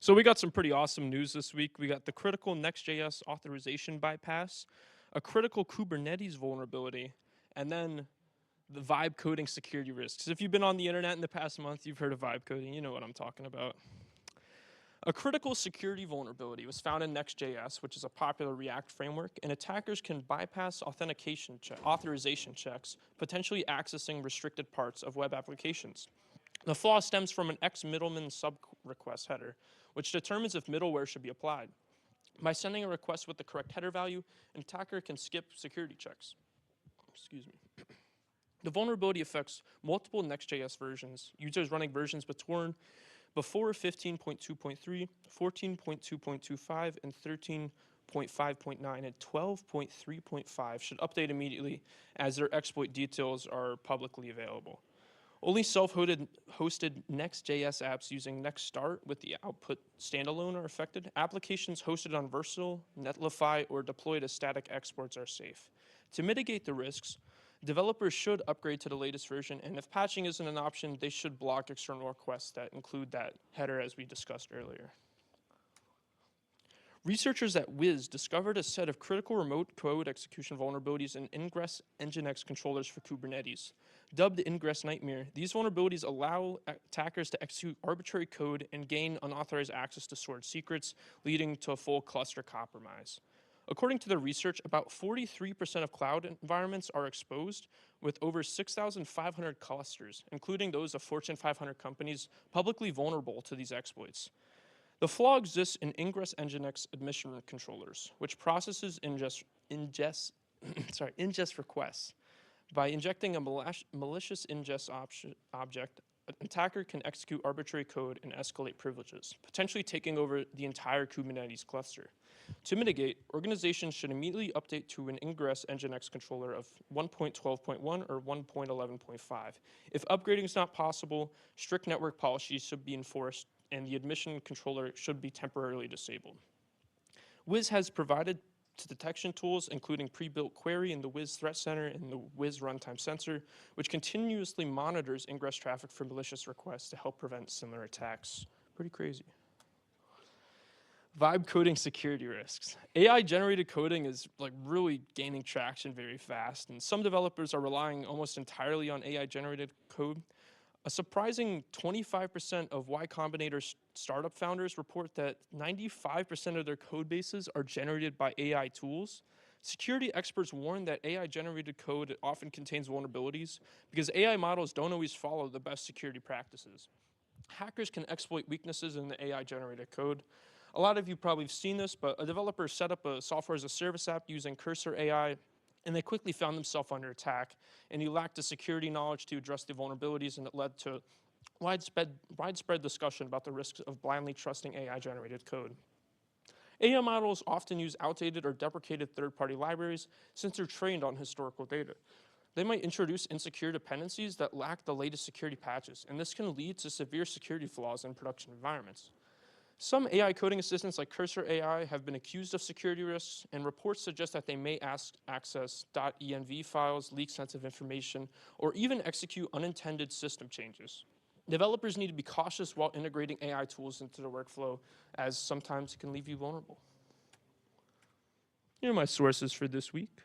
So we got some pretty awesome news this week. We got the critical Next.js authorization bypass, a critical Kubernetes vulnerability, and then the vibe coding security risks. If you've been on the internet in the past month, you've heard of vibe coding. You know what I'm talking about. A critical security vulnerability was found in Next.js, which is a popular React framework, and attackers can bypass authorization checks, potentially accessing restricted parts of web applications. The flaw stems from an X-middleman sub-request header, which determines if middleware should be applied. By sending a request with the correct header value, an attacker can skip security checks. Excuse me. The vulnerability affects multiple Next.js versions, users running versions before 15.2.3, 14.2.25, and 13.5.9, and 12.3.5 should update immediately as their exploit details are publicly available. Only self-hosted Next.js apps using Next.start with the output standalone are affected. Applications hosted on Versal, Netlify, or deployed as static exports are safe. To mitigate the risks, developers should upgrade to the latest version, and if patching isn't an option, they should block external requests that include that header as we discussed earlier. Researchers at Wiz discovered a set of critical remote code execution vulnerabilities in Ingress Nginx controllers for Kubernetes. Dubbed the Ingress Nightmare, these vulnerabilities allow attackers to execute arbitrary code and gain unauthorized access to stored secrets, leading to a full cluster compromise. According to the research, about 43% of cloud environments are exposed, with over 6,500 clusters, including those of Fortune 500 companies, publicly vulnerable to these exploits. The flaw exists in Ingress Nginx admission controllers, which processes ingest requests. By injecting a malicious ingest object, an attacker can execute arbitrary code and escalate privileges, potentially taking over the entire Kubernetes cluster. To mitigate, organizations should immediately update to an Ingress Nginx controller of 1.12.1 or 1.11.5. If upgrading is not possible, strict network policies should be enforced, and the admission controller should be temporarily disabled. Wiz has provided detection tools, including pre-built query in the Wiz Threat Center and the Wiz Runtime Sensor, which continuously monitors ingress traffic for malicious requests to help prevent similar attacks. Pretty crazy. Vibe coding security risks. AI-generated coding is really gaining traction very fast, and some developers are relying almost entirely on AI-generated code. A surprising 25% of Y Combinator startup founders report that 95% of their code bases are generated by AI tools. Security experts warn that AI-generated code often contains vulnerabilities because AI models don't always follow the best security practices. Hackers can exploit weaknesses in the AI-generated code. A lot of you probably have seen this, but a developer set up a software as a service app using Cursor AI, and they quickly found themselves under attack, and he lacked the security knowledge to address the vulnerabilities, and it led to widespread discussion about the risks of blindly trusting AI-generated code. AI models often use outdated or deprecated third-party libraries since they're trained on historical data. They might introduce insecure dependencies that lack the latest security patches, and this can lead to severe security flaws in production environments. Some AI coding assistants like Cursor AI have been accused of security risks, and reports suggest that they may access .env files, leak sensitive information, or even execute unintended system changes. Developers need to be cautious while integrating AI tools into their workflow, as sometimes it can leave you vulnerable. Here are my sources for this week.